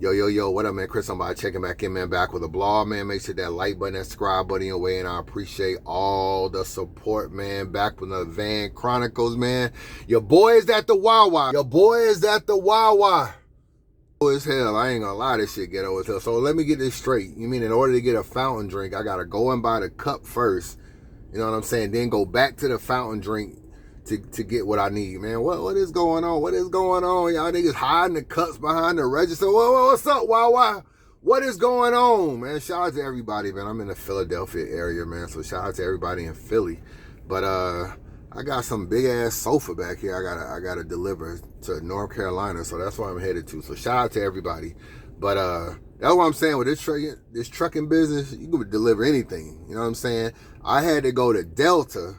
Yo, what up, man? Chris, I'm about checking back in, man, back with a blog, man. Make sure that like button, that subscribe button your way, and I appreciate all the support, man. Back with the Van Chronicles, man. Your boy is at the Wawa. As hell, I ain't gonna lie, this shit ghetto as hell. So let me get this straight. You mean in order to get a fountain drink, I gotta go and buy the cup first, you know what I'm saying? Then go back to the fountain drink to get what I need, man. What is going on? What is going on? Y'all niggas hiding the cups behind the register. What's up, Wawa? What is going on, man? Shout out to everybody, man. I'm in the Philadelphia area, man. So shout out to everybody in Philly. But I got some big ass sofa back here. I gotta deliver to North Carolina, so that's where I'm headed to. So shout out to everybody. But that's what I'm saying with this trucking business. You can deliver anything. You know what I'm saying? I had to go to Delta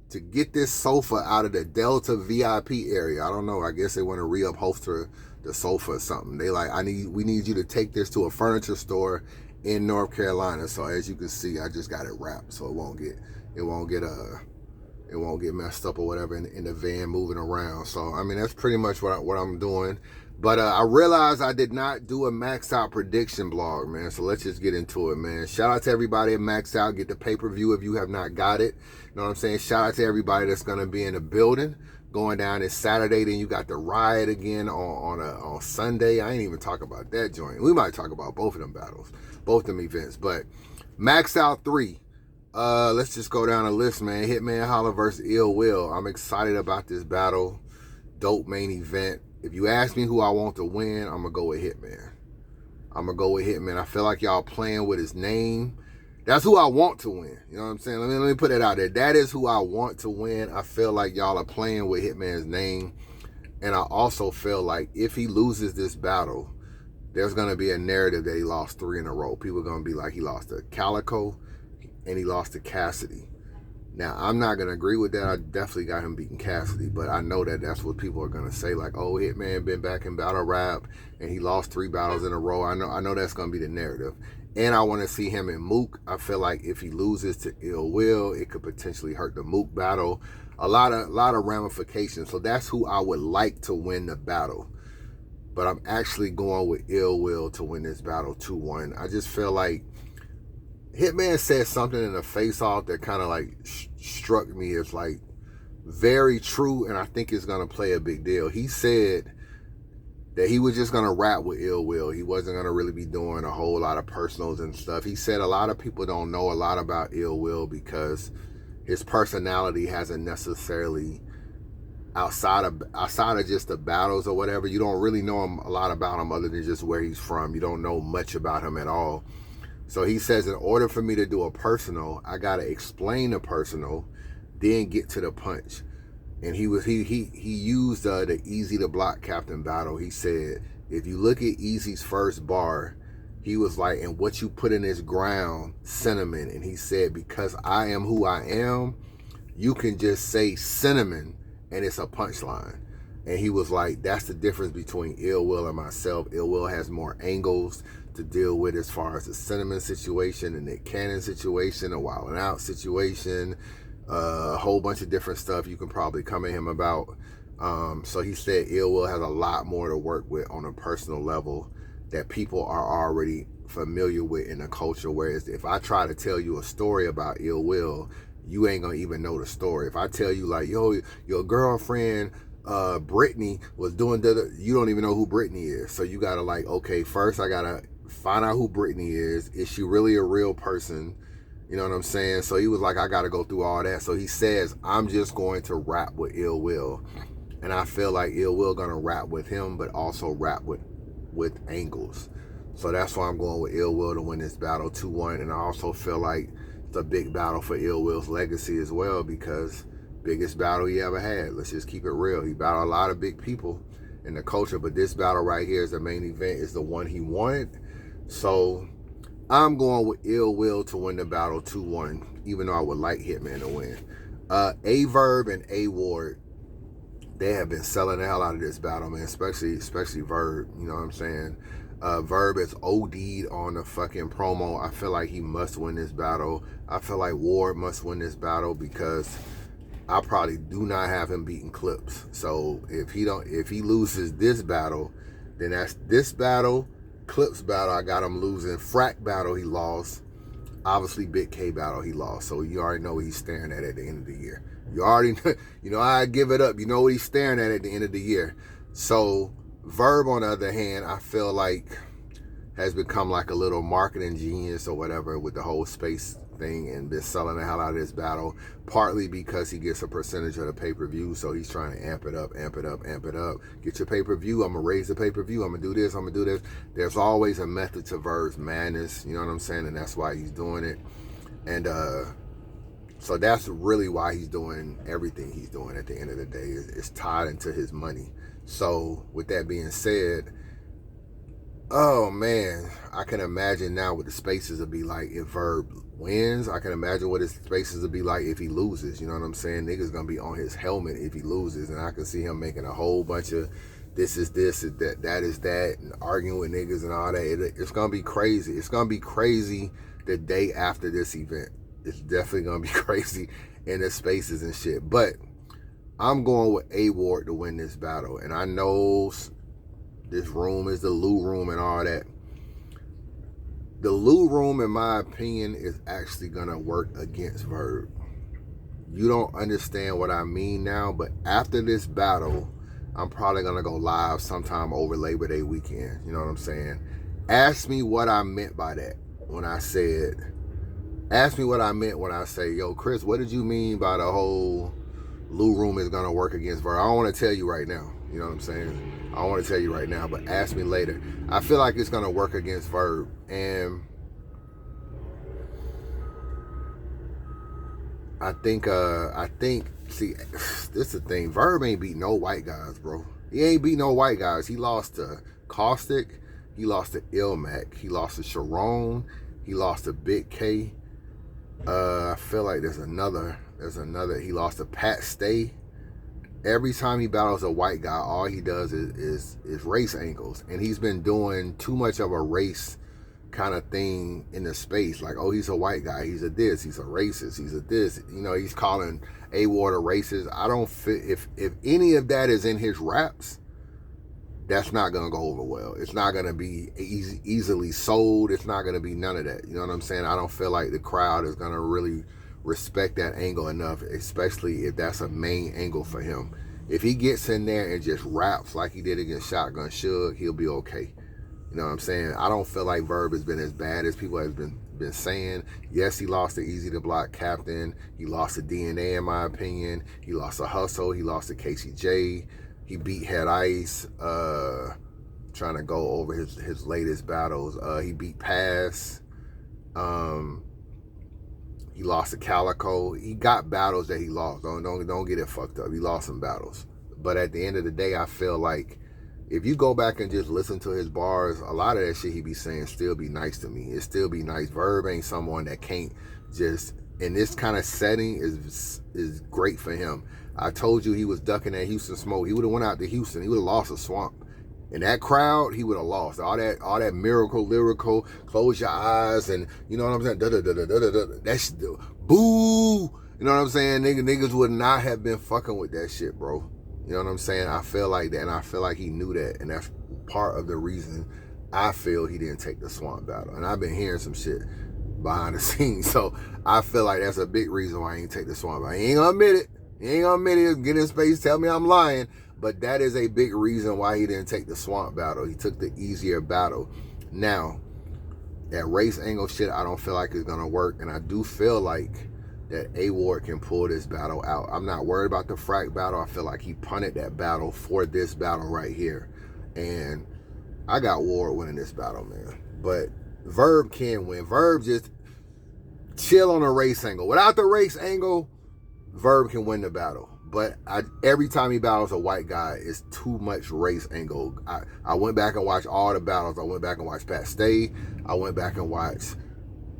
to get this sofa out of the Delta VIP area. I don't know. I guess they want to re-upholster the sofa or something. They like, we need you to take this to a furniture store in North Carolina. So as you can see, I just got it wrapped, so it won't get messed up or whatever in the van moving around. So I mean, that's pretty much what I'm doing. But I realized I did not do a Maxout prediction blog, man. So let's just get into it, man. Shout out to everybody at Maxout. Get the pay-per-view if you have not got it. You know what I'm saying? Shout out to everybody that's going to be in the building. Going down this Saturday. Then you got the riot again on Sunday. I ain't even talk about that joint. We might talk about both of them battles, both them events. But Maxout 3. Let's just go down the list, man. Hitman, Holla versus Ill Will. I'm excited about this battle. Dope main event. If you ask me who I want to win, I'm going to go with Hitman. I feel like y'all playing with his name. That's who I want to win. You know what I'm saying? Let me put it out there. That is who I want to win. I feel like y'all are playing with Hitman's name. And I also feel like if he loses this battle, there's going to be a narrative that he lost 3 in a row. People are going to be like, he lost to Calicoe and he lost to Cassidy. Now, I'm not going to agree with that. I definitely got him beating Cassidy, but I know that that's what people are going to say, like, oh, Hitman been back in battle rap, and he lost 3 battles in a row. I know that's going to be the narrative. And I want to see him in Mook. I feel like if he loses to Ill Will, it could potentially hurt the Mook battle. A lot of ramifications. So that's who I would like to win the battle. But I'm actually going with Ill Will to win this battle 2-1. I just feel like Hitman said something in the face-off that kind of like struck me as like very true, and I think it's going to play a big deal. He said that he was just going to rap with Ill Will. He wasn't going to really be doing a whole lot of personals and stuff. He said a lot of people don't know a lot about Ill Will because his personality hasn't necessarily, outside of just the battles or whatever, you don't really know a lot about him other than just where he's from. You don't know much about him at all. So he says, in order for me to do a personal, I got to explain the personal, then get to the punch. And he used the Easy to Block Captain battle. He said, if you look at Easy's first bar, he was like, and what you put in this ground, cinnamon. And he said, because I am who I am, you can just say cinnamon and it's a punchline. And he was like, that's the difference between Ill Will and myself. Ill Will has more angles to deal with as far as the cinnamon situation and the Cannon situation, a Wild 'N Out situation, a whole bunch of different stuff you can probably come at him about. So he said Ill Will has a lot more to work with on a personal level that people are already familiar with in the culture. Whereas if I try to tell you a story about Ill Will, you ain't gonna even know the story. If I tell you like, yo, your girlfriend Brittany was doing that, you don't even know who Brittany is. So you gotta like, okay, first I gotta find out who Brittany is. Is she really a real person? You know what I'm saying? So he was like, I gotta go through all that. So he says, I'm just going to rap with Ill Will. And I feel like Ill Will gonna rap with him, but also rap with angles. So that's why I'm going with Ill Will to win this battle 2-1. And I also feel like it's a big battle for Ill Will's legacy as well, because biggest battle he ever had. Let's just keep it real. He battled a lot of big people in the culture, but this battle right here is the main event, is the one he wanted. So I'm going with Ill Will to win the battle 2-1, even though I would like Hitman to win. Aye Verb and A Ward, they have been selling the hell out of this battle, man, especially Verb, you know what I'm saying? Verb is OD'd on the fucking promo. I feel like he must win this battle. I feel like Ward must win this battle because I probably do not have him beating Clips. So if he loses this battle, then that's this battle Clips battle, I got him losing. Frack battle, he lost. Obviously, Big K battle, he lost. So you already know what he's staring at the end of the year. You already, you know, I give it up. You know what he's staring at the end of the year. So Verb, on the other hand, I feel like has become like a little marketing genius or whatever with the whole space thing and been selling the hell out of this battle, partly because he gets a percentage of the pay-per-view, so he's trying to amp it up. Get your pay-per-view, I'm gonna raise the pay-per-view, I'm gonna do this. There's always a method to Verb's madness, you know what I'm saying? And that's why he's doing it. And so that's really why he's doing everything he's doing at the end of the day. It's tied into his money. So with that being said, oh man, I can imagine now what the spaces would be like if Verb wins. I can imagine what his spaces would be like if he loses. You know what I'm saying? Niggas gonna be on his helmet if he loses, and I can see him making a whole bunch of this is this, that is that, and arguing with niggas and all that. It's gonna be crazy. It's gonna be crazy the day after this event. It's definitely gonna be crazy in the spaces and shit. But I'm going with A Ward to win this battle, and I know this room is the Lou room and all that. The Lou room, in my opinion, is actually gonna work against Verb. You don't understand what I mean now, but after this battle, I'm probably gonna go live sometime over Labor Day weekend. You know what I'm saying? Ask me what I meant by that when I said, ask me what I meant when I say, yo, Chris, what did you mean by the whole Lou room is gonna work against Verb? I don't want to tell you right now. You know what I'm saying? I don't want to tell you right now, but ask me later. I feel like it's gonna work against Verb, and I think, see, this is the thing. Verb ain't beat no white guys, bro. He ain't beat no white guys. He lost to Caustic. He lost to Ilmac. He lost to Sharon. He lost to Big K. I feel like there's another. He lost to Pat Stay. Every time he battles a white guy, all he does is race angles. And he's been doing too much of a race kind of thing in the space. Like, oh, he's a white guy. He's a this. He's a racist. He's a this. You know, he's calling A Ward a racist. I don't fit. If any of that is in his raps, that's not going to go over well. It's not going to be easily sold. It's not going to be none of that. You know what I'm saying? I don't feel like the crowd is going to really respect that angle enough, especially if that's a main angle for him. If he gets in there and just raps like he did against Shotgun Suge, he'll be okay. You know what I'm saying? I don't feel like Verb has been as bad as people have been saying. Yes, he lost to Easy to Block Captain. He lost to DNA, in my opinion. He lost to Hustle. He lost to KCJ. He beat Head Ice. Trying to go over his latest battles. He beat Pass. He lost to Calicoe. He got battles that he lost. Don't get it fucked up. He lost some battles. But at the end of the day, I feel like if you go back and just listen to his bars, a lot of that shit he be saying still be nice to me. It still be nice. Verb ain't someone that can't just, in this kind of setting, is great for him. I told you he was ducking that Houston smoke. He would have went out to Houston. He would have lost a swamp. In that crowd, he would have lost. All that miracle, lyrical, close your eyes, and you know what I'm saying? That's boo. You know what I'm saying? Niggas would not have been fucking with that shit, bro. You know what I'm saying? I feel like that, and I feel like he knew that, and that's part of the reason I feel he didn't take the swamp battle. And I've been hearing some shit behind the scenes, so I feel like that's a big reason why he didn't take the swamp battle. He ain't gonna admit it. He ain't gonna admit it. Get in space, tell me I'm lying. But that is a big reason why he didn't take the swamp battle. He took the easier battle. Now, that race angle shit, I don't feel like it's gonna work, and I do feel like that A Ward can pull this battle out. I'm not worried about the frack battle. I feel like he punted that battle for this battle right here. And I got Ward winning this battle, man. But Verb can win. Verb just chill on the race angle. Without the race angle, Verb can win the battle. But every time he battles a white guy, it's too much race angle. I went back and watched all the battles. I went back and watched Pat Stay. I went back and watched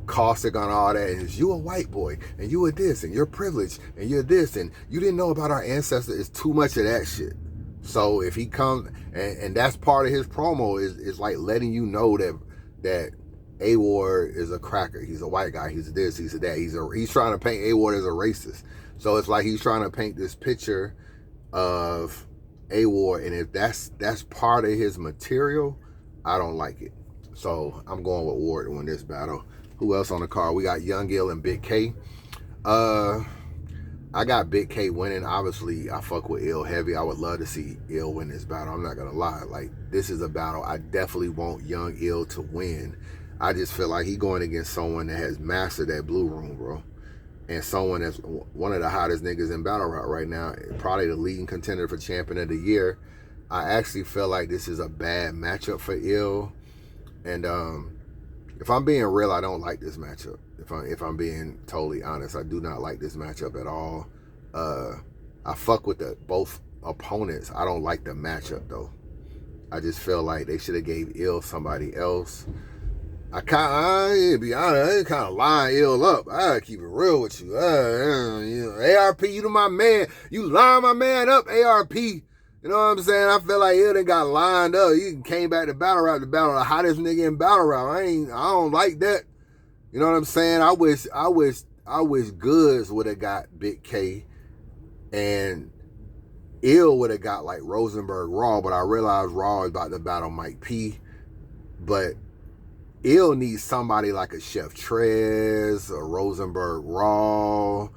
Caustic on all that, and it's you a white boy, and you are this, and you're privileged, and you're this, and you didn't know about our ancestors. It's too much of that shit. So if he comes, and that's part of his promo is like letting you know that A Ward is a cracker. He's a white guy. He's this. He's that. He's trying to paint A Ward as a racist. So it's like he's trying to paint this picture of A Ward, and if that's part of his material, I don't like it. So I'm going with Ward to win this battle. Who else on the card? We got Young Ill and Big K. I got Big K winning. Obviously, I fuck with Ill heavy. I would love to see Ill win this battle. I'm not gonna lie. Like, this is a battle I definitely want Young Ill to win. I just feel like he going against someone that has mastered that blue room, bro. And someone that's one of the hottest niggas in battle rap right now. Probably the leading contender for champion of the year. I actually feel like this is a bad matchup for Ill. And if I'm being real, I don't like this matchup. If I'm being totally honest, I do not like this matchup at all. I fuck with both opponents. I don't like the matchup though. I just feel like they should have gave Ill somebody else. I be honest, I ain't kind of line Ill up. I keep it real with you. ARP, you to my man. You line my man up, ARP. You know what I'm saying? I feel like Ill done got lined up. He came back to battle rap, the hottest nigga in battle rap. I don't like that. You know what I'm saying? I wish Goodz would have got Big K and Ill would have got like Rosenberg Raw, but I realized Raw is about to battle Mike P. But Ill needs somebody like a Chef Trez, a Rosenberg Raw,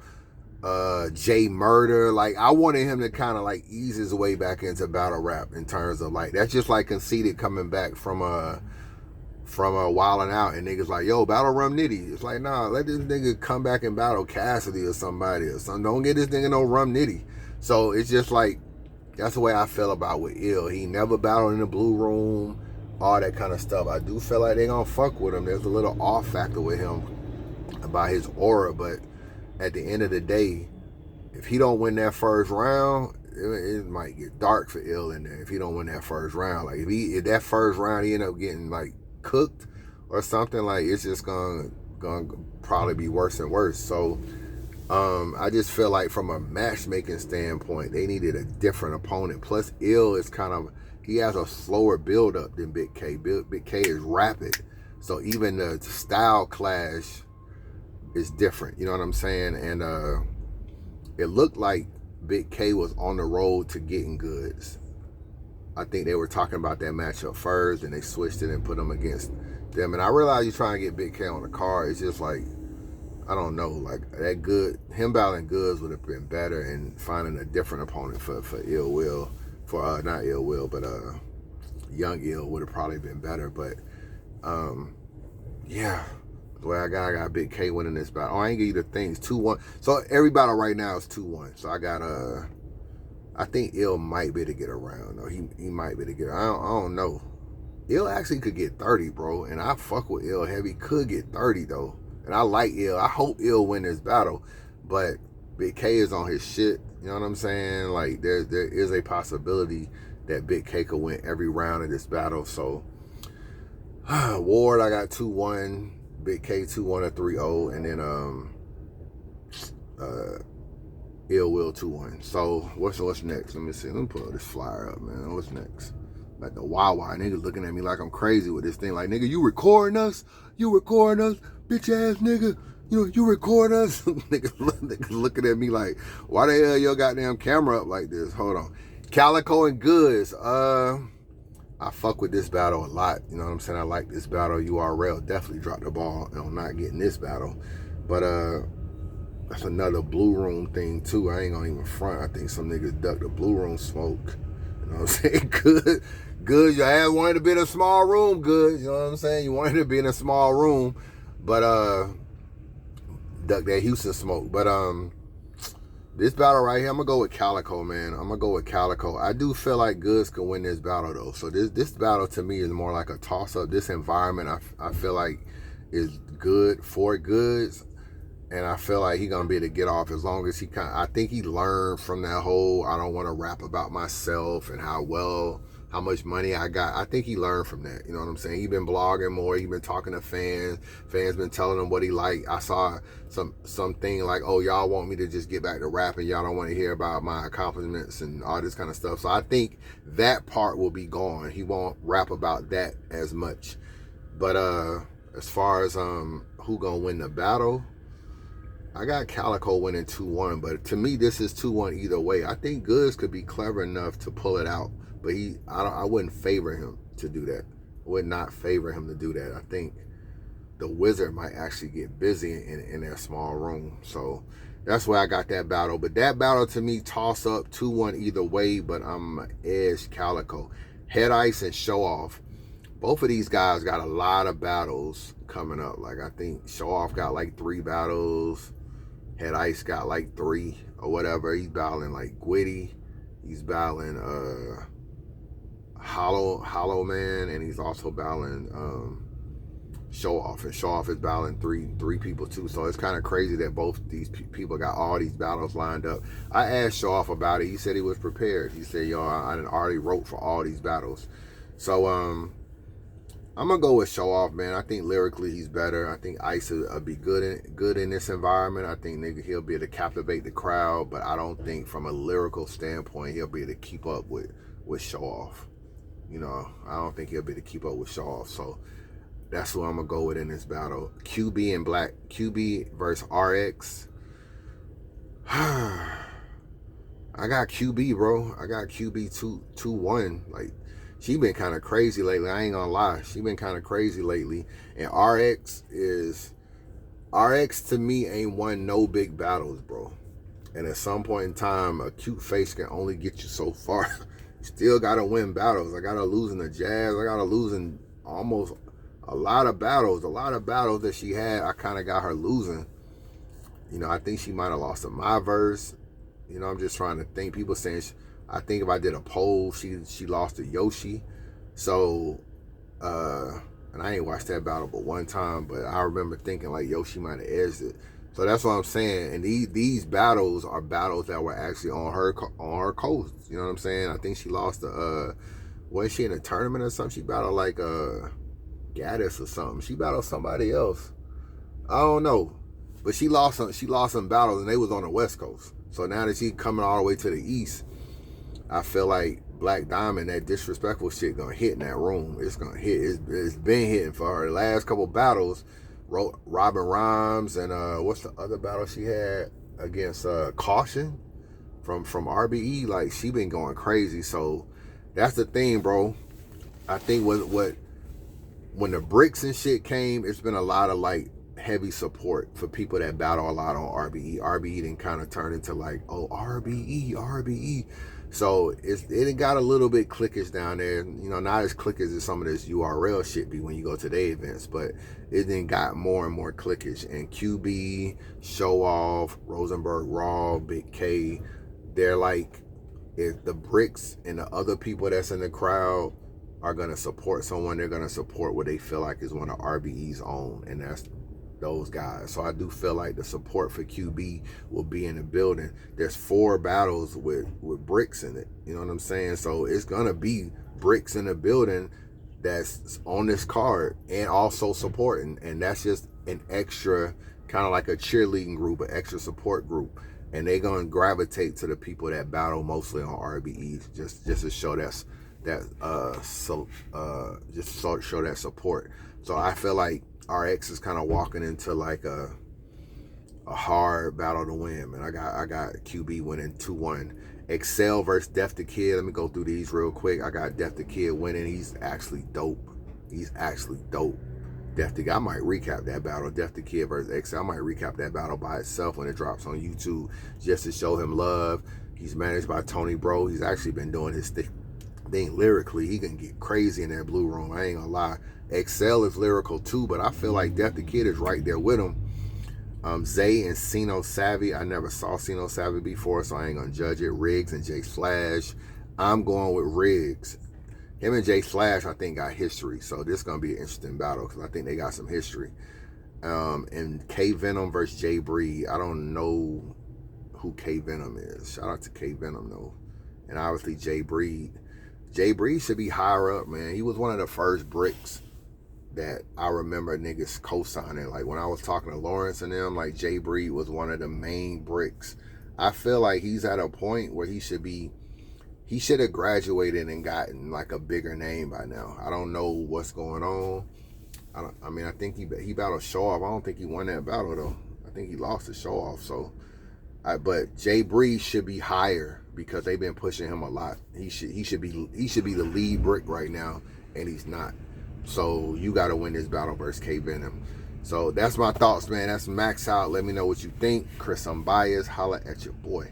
Jay Murder. Like, I wanted him to kind of like ease his way back into battle rap in terms of like, that's just like Conceited coming back from Wildin' Out, and niggas like, yo, battle Rum Nitty. It's like, nah, let this nigga come back and battle Cassidy or somebody or something. Don't get this nigga no Rum Nitty. So it's just like, that's the way I feel about with Ill. He never battled in the blue room, all that kind of stuff. I do feel like they gonna fuck with him. There's a little off factor with him about his aura, but at the end of the day, if he don't win that first round, it might get dark for Ill in there. If he don't win that first round, like if that first round he end up getting like cooked or something, like it's just gonna probably be worse and worse. So I just feel like from a matchmaking standpoint, they needed a different opponent. Plus Ill is he has a slower build up than Big K. Big K is rapid, so even the style clash is different. You know what I'm saying? And it looked like Big K was on the road to getting Goodz. I think they were talking about that matchup first, and they switched it and put them against them. And I realize you're trying to get Big K on the card. It's just like, I don't know, like him battling Goodz would have been better, and finding a different opponent for Ill Will, not Ill Will, but Young Ill would have probably been better. But yeah, the way I got Big K winning this battle. Oh, I ain't give you the things. 2-1. So every battle right now is 2-1. So I got I think Ill might be able to get around. Though he might be able to get. I don't know. Ill actually could get 30, bro. And I fuck with Ill heavy. Could get 30 though. And I like Ill. I hope Ill win this battle. But Big K is on his shit. You know what I'm saying? Like there is a possibility that Big K could win every round of this battle. So Ward, I got 2-1. Big K 2-1 or 3-0, and then Ill Will 2-1. So what's next? Let me see. Let me pull this flyer up, man. What's next? Like the Wawa niggas looking at me like I'm crazy with this thing. Like, nigga, you recording us? You recording us, bitch ass nigga? You record us? niggas looking at me like, why the hell your goddamn camera up like this? Hold on. Calicoe and Goodz. I fuck with this battle a lot. You know what I'm saying? I like this battle. URL definitely dropped the ball on not getting this battle. But that's another blue room thing too. I ain't gonna even front. I think some niggas ducked the blue room smoke. You know what I'm saying? Good. Your ass wanted to be in a small room, good. You know what I'm saying? You wanted to be in a small room. But duck that Houston smoke. But this battle right here, I'm gonna go with Calicoe, man. I'm gonna go with Calicoe. I do feel like Goodz could win this battle though. So this battle to me is more like a toss-up. This environment I feel like is good for Goodz. And I feel like he's gonna be able to get off as long as I think he learned from that whole I don't want to rap about myself and how much money I got. I think he learned from that. You know what I'm saying? He been blogging more. He been talking to fans. Fans been telling him what he like. I saw something like, oh, y'all want me to just get back to rapping. Y'all don't want to hear about my accomplishments and all this kind of stuff. So I think that part will be gone. He won't rap about that as much. But as far as who gonna win the battle, I got Calicoe winning 2-1, but to me, this is 2-1 either way. I think Goodz could be clever enough to pull it out, but I wouldn't favor him to do that. would not favor him to do that. I think the Wizard might actually get busy in their small room. So that's where I got that battle. But that battle to me, toss up 2-1 either way, but I'm edge Calicoe. Head Ice and Showoff. Both of these guys got a lot of battles coming up. Like, I think Showoff got like 3 battles. Head Ice got like 3 or whatever. He's battling like Gwitty. He's battling Hollow Man, and he's also battling Showoff, and Showoff is battling three people too. So it's kind of crazy that both these people got all these battles lined up. I asked Showoff about it. He said he was prepared. He said, yo, I already wrote for all these battles. So I'm gonna go with Showoff, man. I think lyrically he's better. I think Ice will be good in this environment. I think he'll be able to captivate the crowd, but I don't think from a lyrical standpoint he'll be able to keep up with Showoff. You know, I don't think he'll be able to keep up with Showoff. So that's who I'm gonna go with in this battle. QB and Black. QB versus RX. I got QB, bro. I got QB 2-1. Like, she been kind of crazy lately. I ain't gonna lie. She been kind of crazy lately. And RX to me ain't won no big battles, bro. And at some point in time, a cute face can only get you so far. Still gotta win battles. I gotta lose in the Jazz. I gotta lose in almost a lot of battles that she had. I kind of got her losing. You know, I think she might have lost to my verse. You know, I'm just trying to think. People saying, I think if I did a poll, she lost to Yoshi. So, and I ain't watched that battle but one time, but I remember thinking like Yoshi might have edged it. So that's what I'm saying. And these battles are battles that were actually on her coast. You know what I'm saying? I think she lost to, wasn't she in a tournament or something? She battled like Gaddis or something. She battled somebody else. I don't know. But she lost some battles, and they was on the West Coast. So now that she's coming all the way to the East, I feel like Black Diamond, that disrespectful shit gonna hit in that room. It's gonna hit. It's been hitting for her. The last couple battles, Robin Rhymes and what's the other battle she had against Caution from RBE? Like, she been going crazy. So that's the thing, bro. I think when the bricks and shit came, it's been a lot of like heavy support for people that battle a lot on RBE. RBE didn't kind of turn into like, oh, RBE. So it got a little bit cliquish down there. You know, not as cliquish as some of this URL shit be when you go to their events, but it then got more and more cliquish. And QB, Showoff, Rosenberg Raw, Big K, they're like, if the bricks and the other people that's in the crowd are going to support someone, they're going to support what they feel like is one of RBE's own, and that's those guys. So I do feel like the support for QB will be in the building. There's 4 battles with bricks in it. You know what I'm saying? So it's going to be bricks in the building that's on this card and also supporting. And that's just an extra, kind of like a cheerleading group, an extra support group. And they're going to gravitate to the people that battle mostly on RBE just to show show that support. So I feel like RX is kind of walking into like a hard battle to win, man. I got QB winning 2-1. Excel versus Def the Kid. Let me go through these real quick. I got Def the Kid winning. He's actually dope. Def the Kid. I might recap that battle. Def the Kid versus Excel. I might recap that battle by itself when it drops on YouTube just to show him love. He's managed by Tony Bro. He's actually been doing his thing lyrically. He can get crazy in that blue room. I ain't gonna lie. Excel is lyrical too, but I feel like Def the Kid is right there with him. Zay and Sino Savvy. I never saw Sino Savvy before, so I ain't gonna judge it. Riggs and Jay Slash. I'm going with Riggs. Him and Jay Slash, I think, got history, so this is gonna be an interesting battle because I think they got some history. And K Venom versus Jay Breed. I don't know who K Venom is. Shout out to K Venom though, and obviously Jay Breed. Jay Breed should be higher up, man. He was one of the first bricks that I remember niggas co-signing. Like when I was talking to Lawrence and them, like Jay Breed was one of the main bricks. I feel like he's at a point where he should have graduated and gotten like a bigger name by now. I don't know what's going on. I think he battled Showoff. I don't think he won that battle though. I think he lost to Showoff. So, but Jay Breed should be higher because they've been pushing him a lot. He should be the lead brick right now, and he's not. So you got to win this battle versus K-Venom. So that's my thoughts, man. That's Maxout. Let me know what you think. Chris Unbiased. Holla at your boy.